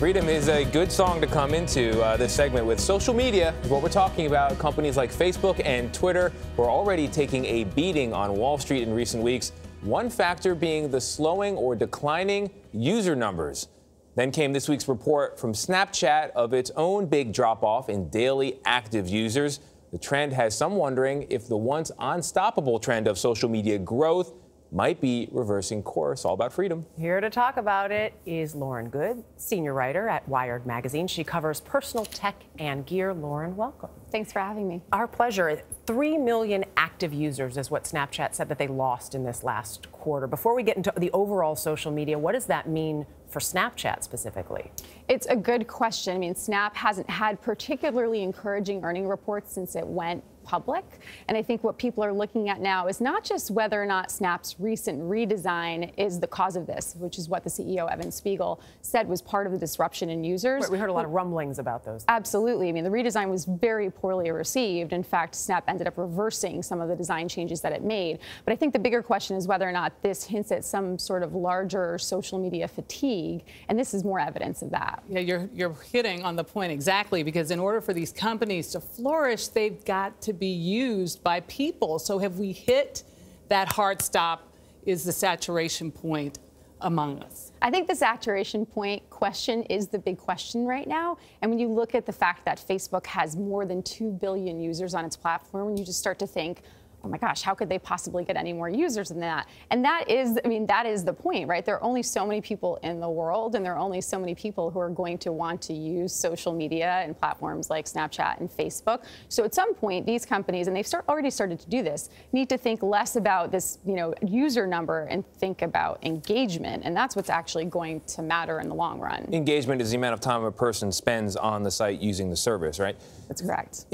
Freedom is a good song to come into this segment with. Social media is what we're talking about. Companies like Facebook and Twitter were already taking a beating on Wall Street in recent weeks. One factor being the slowing or declining user numbers. Then came this week's report from Snapchat of its own big drop-off in daily active users. The trend has some wondering if the once unstoppable trend of social media growth might be reversing course. All about freedom. Here to talk about it is Lauren Good, senior writer at Wired magazine. She covers personal tech and gear. Lauren, welcome. Thanks for having me. Our pleasure. 3 million active users is what Snapchat said that they lost in this last quarter. Before we get into the overall social media, what does that mean for Snapchat specifically? It's a good question. I mean, Snap hasn't had particularly encouraging earning reports since it went public. And I think what people are looking at now is not just whether or not Snap's recent redesign is the cause of this, which is what the CEO, Evan Spiegel, said was part of the disruption in users. We heard a lot of rumblings about those. Absolutely. I mean, the redesign was very poorly received. In fact, Snap ended up reversing some of the design changes that it made. But I think the bigger question is whether or not this hints at some sort of larger social media fatigue. And this is more evidence of that. Yeah, you're hitting on the point exactly, because in order for these companies to flourish, they've got to be used by people. So have we hit that hard stop? Is the saturation point among us? I think the saturation point question is the big question right now. And when you look at the fact that Facebook has more than 2 billion users on its platform, you just start to think, oh my gosh, how could they possibly get any more users than that? And that is, I mean, that is the point, right? There are only so many people in the world, and there are only so many people who are going to want to use social media and platforms like Snapchat and Facebook. So at some point, these companies, and they've already started to do this, need to think less about this, user number and think about engagement. And that's what's actually going to matter in the long run. Engagement is the amount of time a person spends on the site using the service, right? That's correct.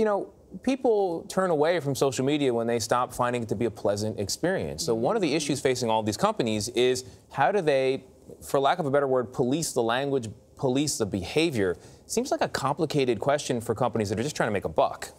People turn away from social media when they stop finding it to be a pleasant experience. So one of the issues facing all these companies is how do they, for lack of a better word, police the language, police the behavior? Seems like a complicated question for companies that are just trying to make a buck.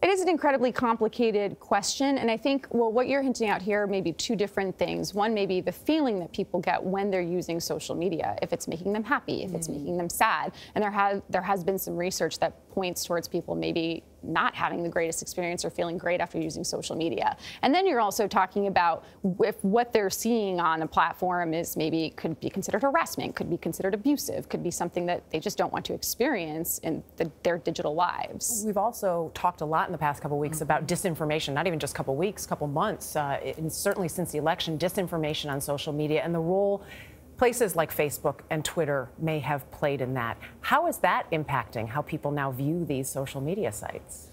It is an incredibly complicated question, and I think, well, what you're hinting at here may be two different things. One may be the feeling that people get when they're using social media, if it's making them happy, if it's making them sad. And there has been some research that points towards people maybe not having the greatest experience or feeling great after using social media. And then you're also talking about if what they're seeing on a platform is maybe could be considered harassment, could be considered abusive, could be something that they just don't want to experience in their digital lives. We've also talked a lot in the past couple of weeks about disinformation, not even just a couple weeks, couple months, and certainly since the election, disinformation on social media and the role places like Facebook and Twitter may have played in that. How is that impacting how people now view these social media sites?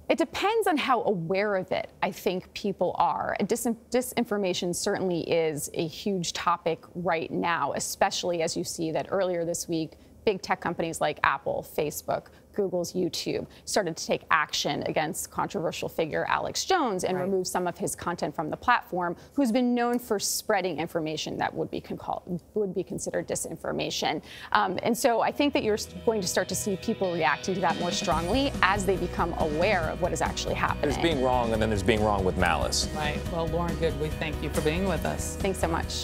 It depends on how aware of it I think people are. Disinformation certainly is a huge topic right now, especially as you see that earlier this week, big tech companies like Apple, Facebook, Google's YouTube started to take action against controversial figure Alex Jones and remove some of his content from the platform, who's been known for spreading information that would be considered disinformation. And so I think that you're going to start to see people reacting to that more strongly as they become aware of what is actually happening. There's being wrong, and then there's being wrong with malice. Right. Well, Lauren Good, we thank you for being with us. Thanks so much.